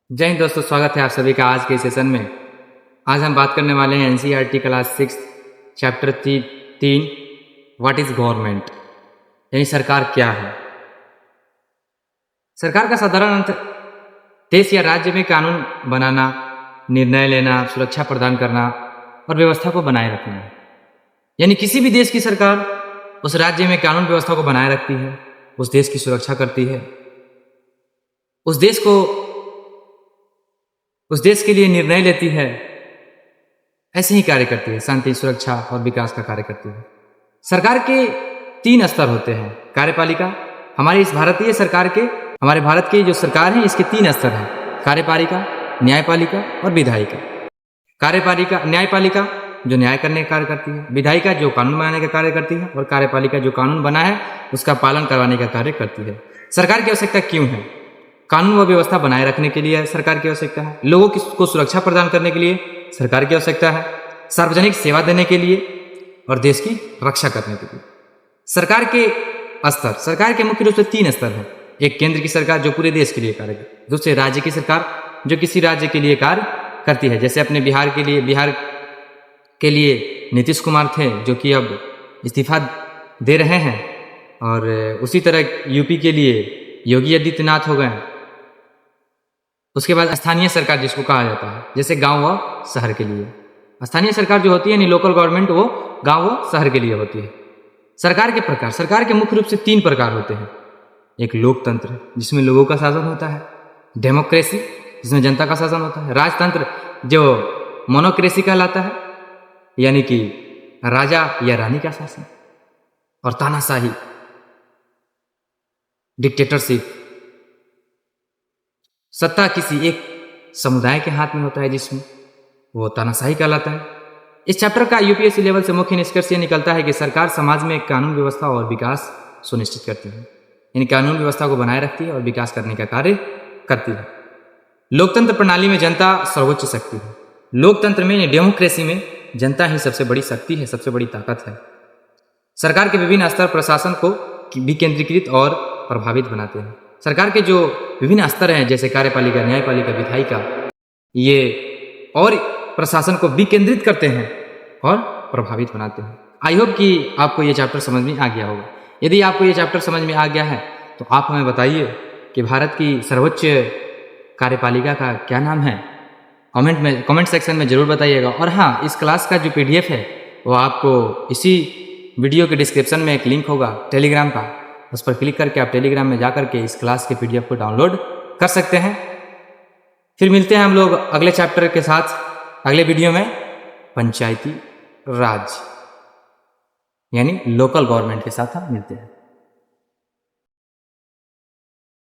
जय हिंद दोस्तों, स्वागत है आप सभी का आज के सेशन में। आज हम बात करने वाले हैं NCERT class 6 chapter 3 what is government, यानी सरकार क्या है। सरकार का साधारण अर्थ देश या राज्य में कानून बनाना, निर्णय लेना, सुरक्षा प्रदान करना और व्यवस्था को बनाए रखना है। यानी किसी भी देश की सरकार उस राज्य में कानून व्यवस्था को बनाए रखती है, उस देश की सुरक्षा करती है, उस देश के लिए निर्णय लेती है, ऐसे ही कार्य करती है, शांति, सुरक्षा और विकास का कार्य करती है। सरकार के 3 स्तर होते हैं। कार्यपालिका, हमारे इस भारतीय सरकार के, हमारे भारत की जो सरकार है इसके 3 स्तर हैं। कार्यपालिका, न्यायपालिका और विधायिका। कार्यपालिका, न्यायपालिका जो न्याय करने का कार्य करती है, विधायिका जो कानून बनाने का कार्य करती है और कार्यपालिका जो कानून बना है उसका पालन करवाने का कार्य करती है। सरकार की आवश्यकता क्यों है? कानून व व्यवस्था बनाए रखने के लिए सरकार की आवश्यकता है, लोगों को सुरक्षा प्रदान करने के लिए सरकार की आवश्यकता है, सार्वजनिक सेवा देने के लिए और देश की रक्षा करने के लिए। सरकार के स्तर, सरकार के मुख्य रूप से 3 स्तर हैं। एक केंद्र की सरकार जो पूरे देश के लिए कार्य करती है, दूसरे राज्य की सरकार जो किसी राज्य के लिए कार्य करती है, जैसे अपने बिहार के लिए नीतीश कुमार थे जो कि अब इस्तीफा दे रहे हैं, और उसी तरह यूपी के लिए योगी आदित्यनाथ हो गए। उसके बाद स्थानीय सरकार जिसको कहा जाता है, जैसे गांव व शहर के लिए स्थानीय सरकार जो होती है, यानी लोकल गवर्नमेंट, वो गांव व शहर के लिए होती है। सरकार के प्रकार, सरकार के मुख्य रूप से 3 प्रकार होते हैं। एक लोकतंत्र जिसमें लोगों का शासन होता है, डेमोक्रेसी जिसमें जनता का शासन होता है, राजतंत्र जो मोनोक्रेसी कहलाता है, यानी कि राजा या रानी का शासन, और तानाशाही, डिक्टेटरशिप, सत्ता किसी एक समुदाय के हाथ में होता है जिसमें वो तानाशाही कहलाता है। इस चैप्टर का यूपीएससी लेवल से मुख्य निष्कर्ष ये निकलता है कि सरकार समाज में कानून व्यवस्था और विकास सुनिश्चित करती है, यानी कानून व्यवस्था को बनाए रखती है और विकास करने का कार्य करती है। लोकतंत्र प्रणाली में जनता सर्वोच्च शक्ति है। लोकतंत्र में, डेमोक्रेसी में जनता ही सबसे बड़ी शक्ति है, सबसे बड़ी ताकत है। सरकार के विभिन्न स्तर प्रशासन को विकेंद्रीकृत और प्रभावित बनाते हैं। सरकार के जो विभिन्न स्तर हैं, जैसे कार्यपालिका, न्यायपालिका, विधायिका, ये और प्रशासन को विकेंद्रित करते हैं और प्रभावित बनाते हैं। आई होप कि आपको ये चैप्टर समझ में आ गया होगा। यदि आपको ये चैप्टर समझ में आ गया है तो आप हमें बताइए कि भारत की सर्वोच्च कार्यपालिका का क्या नाम है। कमेंट सेक्शन में जरूर बताइएगा। और हाँ, इस क्लास का जो PDF है वो आपको इसी वीडियो के डिस्क्रिप्शन में एक लिंक होगा टेलीग्राम का, उस पर क्लिक करके आप टेलीग्राम में जाकर के इस क्लास के PDF को डाउनलोड कर सकते हैं। फिर मिलते हैं हम लोग अगले चैप्टर के साथ अगले वीडियो में। पंचायती राज यानी लोकल गवर्नमेंट के साथ हम मिलते हैं।